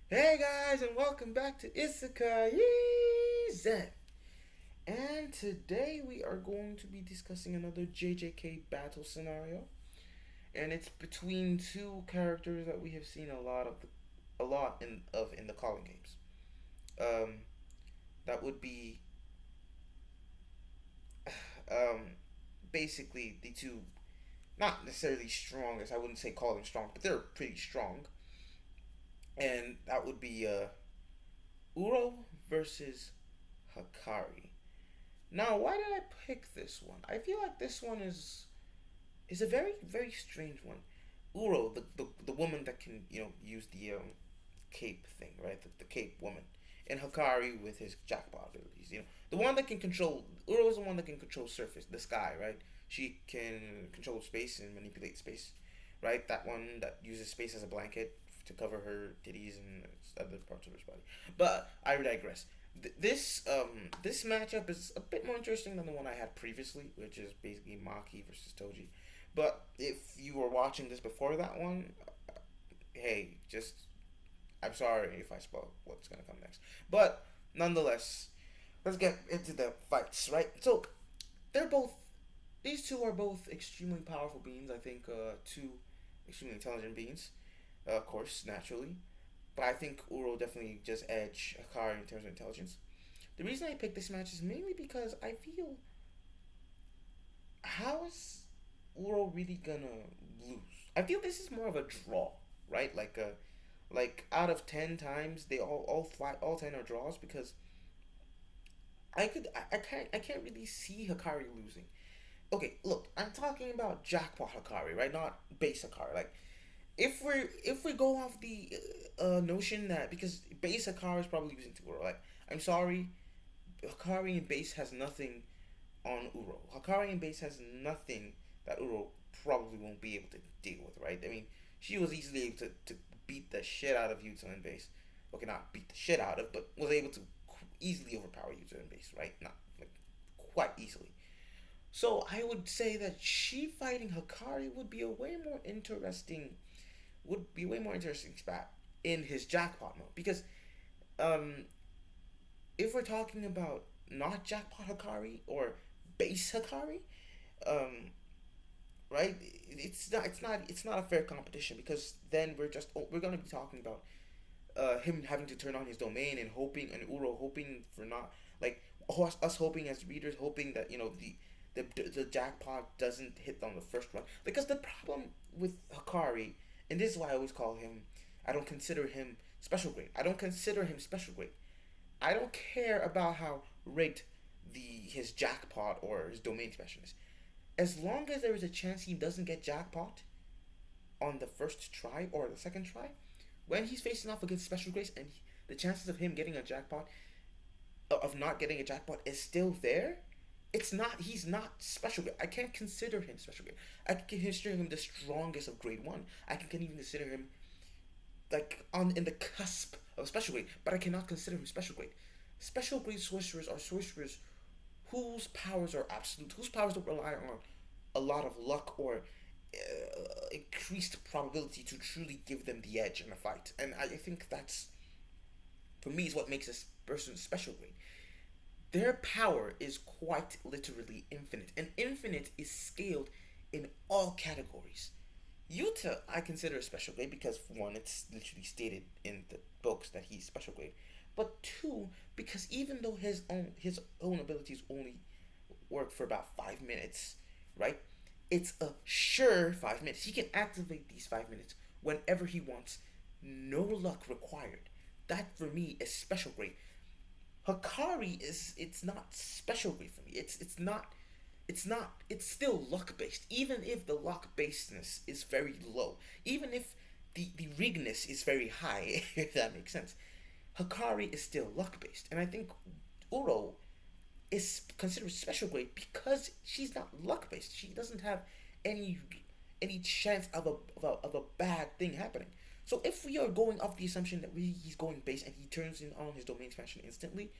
Hey guys, and welcome back to Kaisen. And today we are going to be discussing another JJK battle scenario, and it's between two characters that we have seen a lot in the calling games. Um, that would be um, basically the two, not necessarily strongest. I wouldn't say call them strong, but they're pretty strong, and that would be Uro versus Hakari. Now, why did I pick this one? I feel like this one is a very strange one. Uro, the woman that can use the cape thing, right? The cape woman, and Hakari with his jackpot abilities. The one that can control Uro is the one that can control surface, the sky, right? She can control space and manipulate space, right? That one that uses space as a blanket to cover her titties and other parts of her body. But I digress. This matchup is a bit more interesting than the one I had previously, which is basically Maki versus Toji. But if you were watching this before that one, hey, just I'm sorry if I spoil what's gonna come next. But nonetheless, let's get into the fights, right? So they're both these two are both extremely powerful beings. I think two extremely intelligent beings, of course, naturally. But I think Uro definitely just edge Akari in terms of intelligence. The reason I picked this match is mainly because I feel how is Uro really gonna lose? I feel this is more of a draw, right? Like out of 10 times they all 10 are draws because I can't really see Hakari losing. Okay, look, I'm talking about jackpot Hakari, right? Not base Hakari. Like if we go off the notion that because base Hakari is probably losing to Uro, like I'm sorry, Hakari and base has nothing on Uro. Hakari and base has nothing that Uro probably won't be able to deal with, right? I mean, she was easily able to beat the shit out of Yuta in base. Okay, not beat the shit out of, but was able to easily overpower Yuta in base, right? Not like quite easily. So I would say that she fighting Hakari would be way more interesting spot in his jackpot mode because um if we're talking about not jackpot Hakari or base Hakari, um, right? It's not a fair competition because then we're gonna be talking about him having to turn on his domain and hoping and Uro hoping for not like us hoping as readers hoping that the jackpot doesn't hit on the first run because the problem with Hakari and this is why I always call him I don't consider him special grade. I don't consider him special grade. I don't care about how rigged the his jackpot or his domain expansion is. As long as there is a chance he doesn't get jackpot on the first try or the second try, when he's facing off against special grace and the chances of him getting a jackpot of not getting a jackpot is still there, it's not he's not special grade. I can't consider him special grade. I can consider him the strongest of grade one. I can even consider him like on in the cusp of special grade, but I cannot consider him special grade. Special grade sorcerers are sorcerers whose powers are absolute, whose powers don't rely on a lot of luck or increased probability to truly give them the edge in a fight. And I think that's, for me, is what makes this person special grade. Their power is quite literally infinite, and infinite is scaled in all categories. Yuta, I consider a special grade because one, it's literally stated in the books that he's special grade, but two, because even though his own abilities only work for about 5 minutes, right? It's a sure 5 minutes. He can activate these 5 minutes whenever he wants. No luck required. That for me is special grade. Hakari is it's not special grade for me. It's still luck based. Even if the luck basedness is very low. Even if the rigness is very high, if that makes sense. Hakari is still luck based. And I think Uro is considered special grade because she's not luck based. She doesn't have any any chance of a bad thing happening. So if we are going off the assumption that he's going base and he turns in on his domain expansion instantly,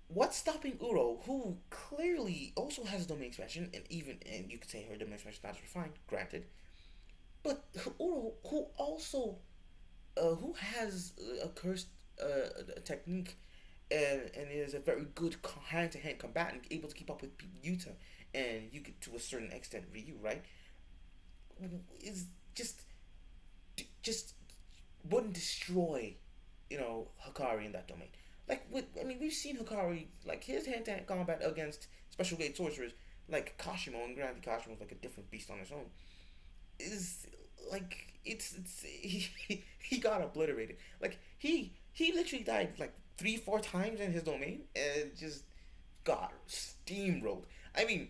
what's stopping Uro, who clearly also has domain expansion, and you could say her domain expansion is not refined, granted, but Uro, who who has a cursed technique and is a very good hand to hand combatant, able to keep up with Yuta and you could to a certain extent Ryu, right? Is just wouldn't destroy, Hakari in that domain. Like we've seen Hakari like his hand to hand combat against special grade sorcerers like Kashimo, and granted Kashimo is like a different beast on his own. Is like he got obliterated. Like he literally died like 3 4 times in his domain and just got steamrolled. I mean,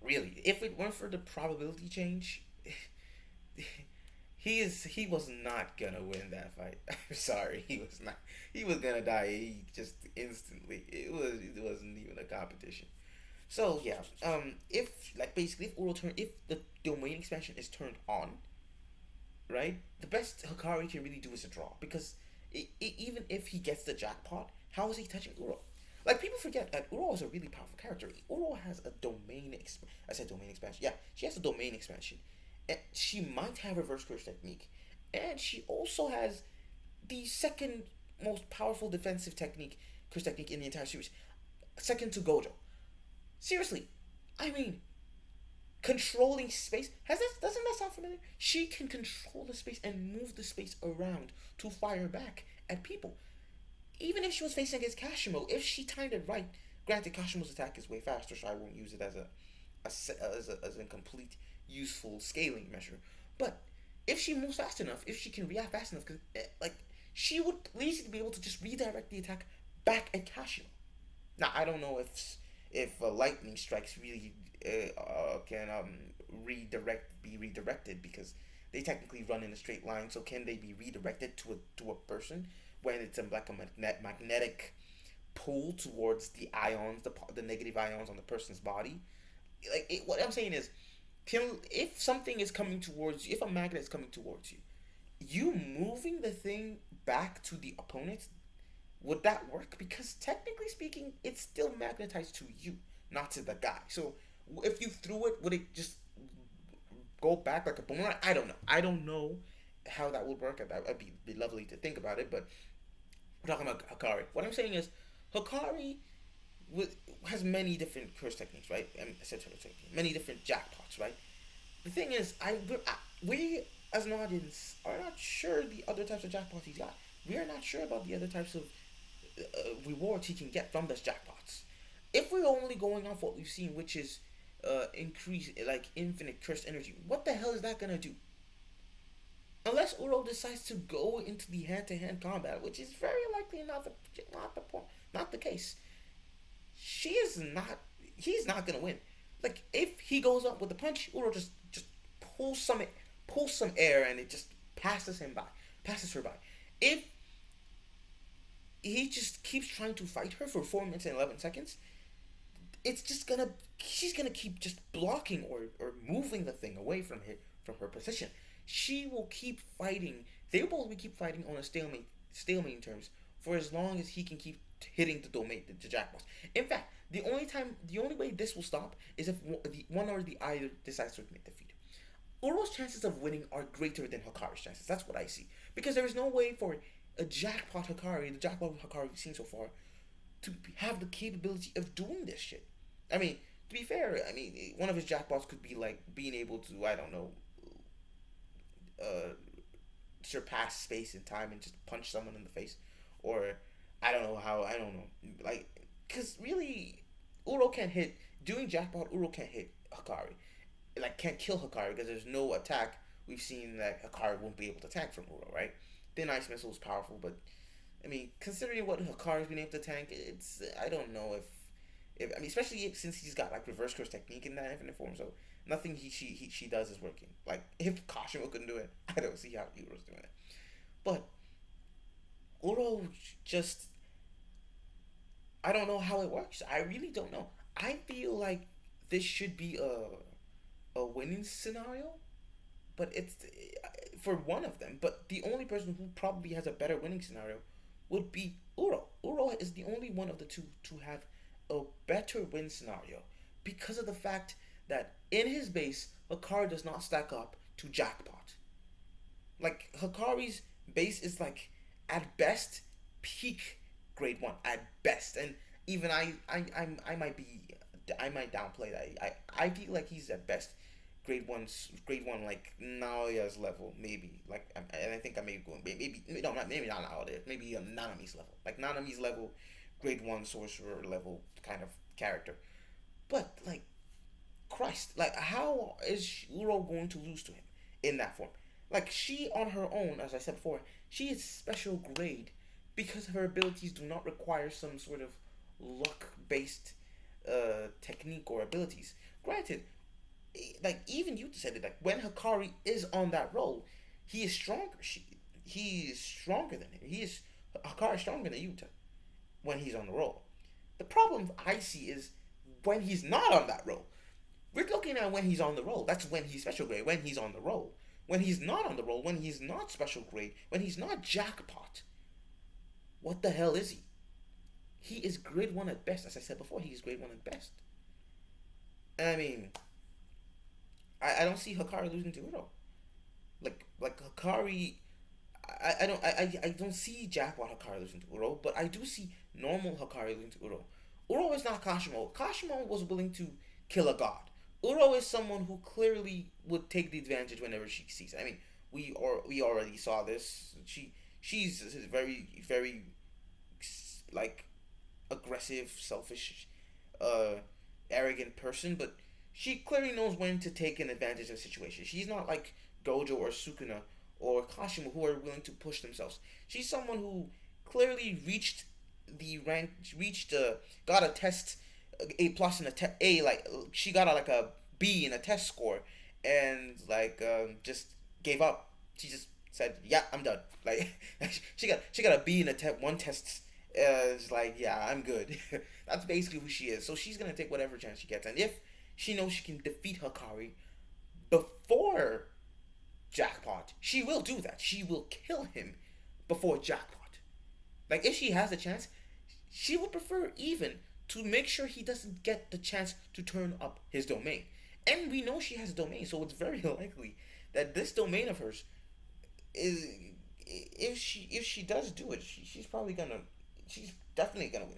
really, if it weren't for the probability change, he was not gonna win that fight. I'm sorry, he was not. He was gonna die. He just instantly. It wasn't even a competition. So yeah, if like basically if the domain expansion is turned on, right, the best Hakari can really do is a draw because even if he gets the jackpot, how is he touching Uro? Like people forget that Uro is a really powerful character. Uro has a I said domain expansion. Yeah, she has a domain expansion, and she might have reverse curse technique, and she also has the second most powerful defensive technique, curse technique in the entire series, second to Gojo. Seriously, I mean, controlling space doesn't that sound familiar? She can control the space and move the space around to fire back at people. Even if she was facing against Kashimo, if she timed it right, granted Kashimo's attack is way faster, so I won't use it as a complete useful scaling measure. But if she moves fast enough, if she can react fast enough, like she would easily be able to just redirect the attack back at Kashimo. Now I don't know if lightning strikes really can be redirected because they technically run in a straight line. So can they be redirected to a person when it's like a magnetic pull towards the ions, the negative ions on the person's body? What I'm saying is, if something is coming towards you, if a magnet is coming towards you, you moving the thing back to the opponent, would that work? Because technically speaking, it's still magnetized to you, not to the guy. So if you threw it, would it just go back like a boomerang? I don't know. I don't know how that would work. That'd be lovely to think about it. But we're talking about Hakari. What I'm saying is, Hakari has many different curse techniques, right? And many different jackpots, right? The thing is, we as an audience are not sure the other types of jackpots he's got. We are not sure about the other types of rewards he can get from those jackpots. If we're only going off what we've seen, which is increase like infinite cursed energy, what the hell is that gonna do? Unless Uro decides to go into the hand-to-hand combat, which is very likely not the case. She is not. He's not gonna win. Like if he goes up with a punch, Uro just pulls some air and it just passes her by. If he just keeps trying to fight her for 4 minutes and 11 seconds, it's just gonna she's gonna keep just blocking or moving the thing away from her position. She will keep fighting. They will both keep fighting on a stalemate terms for as long as he can keep hitting the jackpots. In fact, the only way this will stop is if one or the other decides to admit defeat. Uro's chances of winning are greater than Hakari's chances. That's what I see. Because there is no way for a jackpot Hakari, the jackpot Hakari we've seen so far, to have the capability of doing this shit. I mean, to be fair, one of his jackpots could be like being able to, I don't know, surpass space and time and just punch someone in the face, or I don't know, like, because really, Uro can't hit doing jackpot. Uro can't hit Hakari, like can't kill Hakari because there's no attack. We've seen that Hakari won't be able to tank from Uro, right? Thin Ice Missile is powerful, but considering what Hakari's been able to tank, it's I don't know if especially since he's got like reverse curse technique in that infinite form, so nothing she does is working. Like if Kashimo couldn't do it, I don't see how Uro's doing it. But Uro just I don't know how it works. I really don't know. I feel like this should be a winning scenario, but it's for one of them. But the only person who probably has a better winning scenario would be Uro. Uro is the only one of the two to have a better win scenario because of the fact that in his base, Hakari does not stack up to Jackpot. Like Hakari's base is like at best peak grade one at best, and even I might downplay that. I feel like he's at best grade one like Naoya's level maybe like and I think I may go maybe no not maybe not Naoya maybe Nanami's level like Nanami's level grade one sorcerer level kind of character, but like Christ, like how is Uro going to lose to him in that form? Like she on her own, as I said before, she is special grade because her abilities do not require some sort of luck based technique or abilities. Granted, like even you said it, like when Hakari is on that role, he is stronger. He is stronger than him. He is Hakari is stronger than Yuta when he's on the roll. The problem I see is when he's not on that roll. We're looking at when he's on the roll. That's when he's special grade. When he's on the roll. When he's not on the roll. When he's not special grade. When he's not jackpot. What the hell is he? He is grade one at best. As I said before, he is grade one at best. I mean, I don't see Hakari losing to Uro. Like Hakari, I don't see jackpot Hakari losing to Uro, but I do see normal Hakari losing to Uro. Uro is not Kashimo. Kashimo was willing to kill a god. Uro is someone who clearly would take the advantage whenever she sees it. I mean, we already saw this. She's a very like aggressive, selfish, uh, arrogant person, but she clearly knows when to take an advantage of a situation. She's not like Gojo or Sukuna or Kashimo who are willing to push themselves. She's someone who clearly reached the rank, got a test A plus in a like she got like a B in a test score, and like just gave up. She just said, "Yeah, I'm done." Like she got a B in a one test. It's like, yeah, I'm good. That's basically who she is. So she's gonna take whatever chance she gets, and if she knows she can defeat Hakari before Jackpot, she will do that. She will kill him before Jackpot. Like if she has a chance, she would prefer even to make sure he doesn't get the chance to turn up his domain. And we know she has a domain, so it's very likely that this domain of hers is if she does do it, she's definitely gonna win.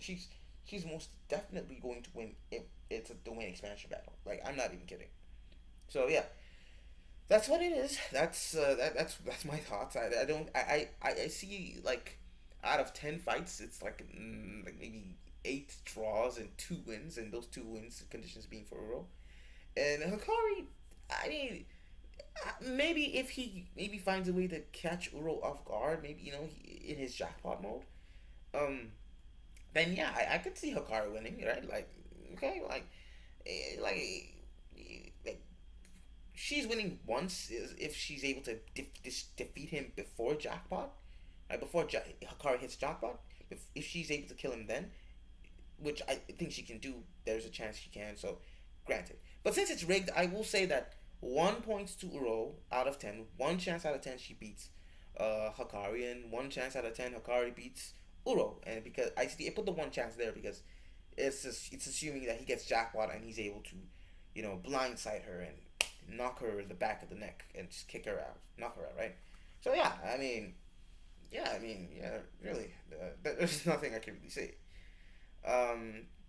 She's most definitely going to win if it's a domain expansion battle. Like I'm not even kidding. So yeah, that's what it is. That's my thoughts. I don't I see like out of 10 fights, it's like maybe 8 draws and 2 wins, and those 2 wins conditions being for Uro. And Hakari, I mean, maybe if he maybe finds a way to catch Uro off guard, maybe in his jackpot mode, then yeah, I could see Hakari winning, right? Like, okay, like she's winning once if she's able to defeat him before jackpot, right? Before Hakari hits jackpot, if she's able to kill him then, which I think she can do, there's a chance she can. So, granted, but since it's rigged, I will say that 1 point to Uro out of 10, one chance out of 10 she beats Hakari, and one chance out of 10 Hakari beats Uro. And because I put the one chance there because it's assuming that he gets jackpot and he's able to, blindside her and knock her in the back of the neck and just kick her out, knock her out, right? So yeah, really, there's nothing I can really say.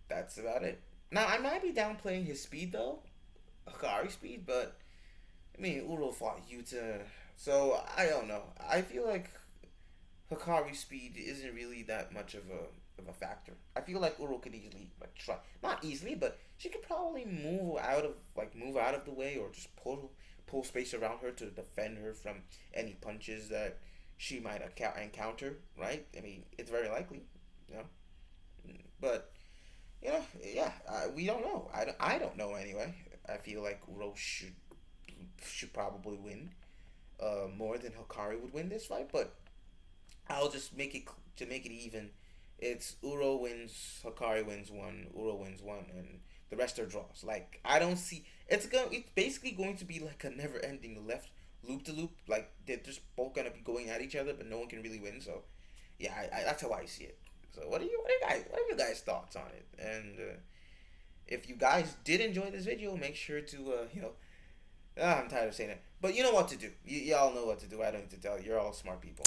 That's about it. Now I might be downplaying his speed though, Hakari speed, but I mean Uro fought Yuta, so I don't know. I feel like Hakari's speed isn't really that much of a factor. I feel like Uro could easily try, not easily, but she could probably move out of the way or just pull space around her to defend her from any punches that she might encounter. Right? I mean, it's very likely, but yeah, we don't know. I don't know anyway. I feel like Uro should probably win more than Hakari would win this fight, but I'll just make it to make it even. It's Uro wins, Hakari wins one, Uro wins one, and the rest are draws. Like I don't see it's basically going to be like a never ending left loop to loop. Like they're just both gonna be going at each other, but no one can really win. So yeah, that's how I see it. So what are you guys thoughts on it? And if you guys did enjoy this video, make sure to I'm tired of saying it. But you know what to do. Y'all know what to do. I don't need to tell you. You're all smart people.